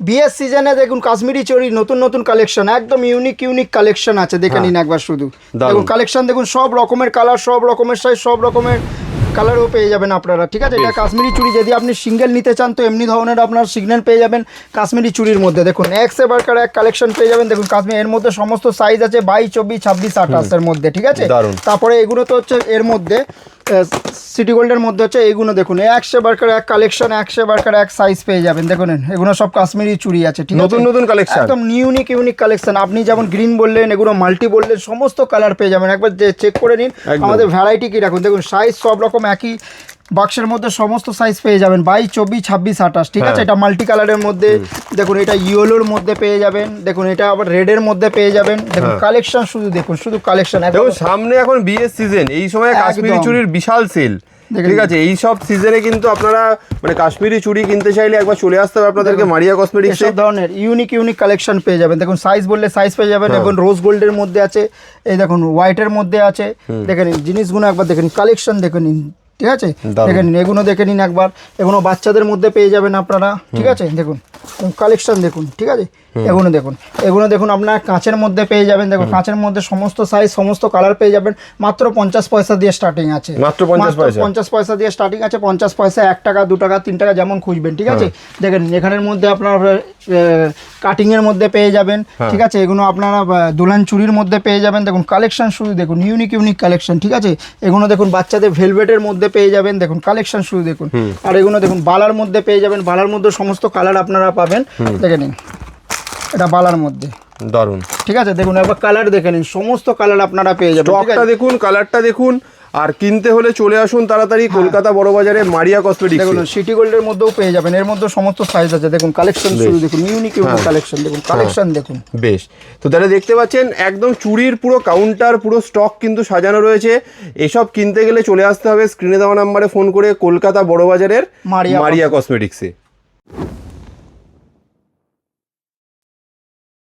বিয়ের সিজনে দেখুন কাশ্মীরি চুড়ি নতুন নতুন কালেকশন, একদম ইউনিক কালেকশন আছে, দেখে নিন একবার শুধু। দেখুন কালেকশন দেখুন, সব রকমের কালার, সব রকমের সাইজ, সব রকমের কালারও পেয়ে যাবেন আপনারা, ঠিক আছে। এটা কাশ্মীরি চুড়ি, যদি আপনি সিঙ্গেল নিতে চান তো এমনি ধরনের আপনার সিগন্যাল পেয়ে যাবেন কাশ্মীরি চুড়ির মধ্যে। দেখুন এক সে বারকার এক কালেকশন পেয়ে যাবেন। দেখুন কাশ্মীর, এর মধ্যে সমস্ত সাইজ আছে 22, 24, 26, 28 এর মধ্যে, ঠিক আছে। তারপরে এগুলো তো হচ্ছে এর মধ্যে সিটি গোল্ডের মধ্যে হচ্ছে এইগুলো। দেখুন একশো বারকার এক কালেকশন, একশো বারকার এক সাইজ পেয়ে যাবেন। দেখুন এগুলো সব কাশ্মীরি চুড়ি আছে, ঠিক আছে, নতুন নতুন কালেকশন, একদম ইউনিক কালেকশন। আপনি যেমন গ্রিন বললেন, এগুলো মাল্টি বললেন, সমস্ত কালার পেয়ে যাবেন। একবার চেক করে নিন আমাদের ভ্যারাইটি কি রাখুন। দেখুন সাইজ সব রকম একই বাক্সের মধ্যে সমস্ত সাইজ পেয়ে যাবেন, 22, 24, 26, 28, ঠিক আছে। এটা মাল্টি কালারের মধ্যে, দেখুন এটা ইয়েলোর মধ্যে পেয়ে যাবেন, দেখুন এটা আবার রেডের মধ্যে পেয়ে যাবেন। দেখুন কালেকশন শুধু দেখুন, শুধু কালেকশন। দেখুন সামনে এখন বিয়ের সিজন, এই সময় কাশ্মীরি চুড়ির বিশাল সেল, ঠিক আছে। এই সব সিজনে কিন্তু আপনারা মানে কাশ্মীরি চুড়ি কিনতে চাইলে একবার চলে আসতে হবে আপনাদেরকে মারিয়া কসমেটিক্স। সব ধরনের ইউনিক কালেকশন পেয়ে যাবেন। দেখুন সাইজ বললে সাইজ পেয়ে যাবেন। এখন রোজ গোল্ডের মধ্যে আছে, এই দেখুন হোয়াইটের মধ্যে আছে, দেখে নিন জিনিসগুলো একবার দেখে নিন, কালেকশন দেখে নিন, ঠিক আছে। দেখে নিন এগুলো, দেখে নিন একবার, এগুলো বাচ্চাদের মধ্যে পেয়ে যাবেন আপনারা, ঠিক আছে। দেখুন কালেকশন দেখুন, ঠিক আছে। এগুলো দেখুন আপনার কাঁচের মধ্যে পেয়ে যাবেন। দেখুন কাঁচের মধ্যে সমস্ত সাইজ, সমস্ত কালার পেয়ে যাবেন। মাত্র 50 পয়সা দিয়ে স্টার্টিং আছে, মাত্র 50 পয়সা দিয়ে স্টার্টিং আছে। 50 পয়সা, 1 টাকা, 2 টাকা, 3 টাকা যেমন খুঁজবেন, ঠিক আছে। দেখেন এখানের মধ্যে আপনার কাটিং এর মধ্যে পেয়ে যাবেন, ঠিক আছে। এগুলো আপনারা দুলহান চুরির মধ্যে পেয়ে যাবেন। দেখুন কালেকশন শুধু দেখুন, ইউনিক কালেকশন, ঠিক আছে। এগুলো দেখুন বাচ্চাদের ভেলভেটের মধ্যে পেয়ে যাবেন। দেখুন কালেকশন শুধু দেখুন। আর এগুলো দেখুন বালার মধ্যে পেয়ে যাবেন, বালার মধ্যে সমস্ত কালার আপনারা পাবেন, দেখে নিন। এটা বালার মধ্যে দারুন, ঠিক আছে। দেখুন একবার কালার দেখে নিন, সমস্ত কালার আপনারা পেয়ে যাবেন। স্টকটা দেখুন, কালারটা দেখুন। আর কিনতে হলে চলে আসুন তাড়াতাড়ি কলকাতা বড় বাজারে মারিয়া কসমেটিক্স। দেখুন সিটি গোল্ডের মধ্যেও পেয়ে যাবেন, এর মধ্যে সমস্ত সাইজ আছে। দেখুন কালেকশন শুরু দেখুন, ইউনিক কালেকশন দেখুন, কালেকশন দেখুন। বেশ, তো তাহলে দেখতে পাচ্ছেন একদম চুরির পুরো কাউন্টার, পুরো স্টক কিন্তু সাজানো রয়েছে। এসব কিনতে গেলে চলে আসতে হবে স্ক্রিনে দেওয়া নাম্বারে ফোন করে কলকাতা বড় বাজারের মারিয়া কসমেটিক্সে।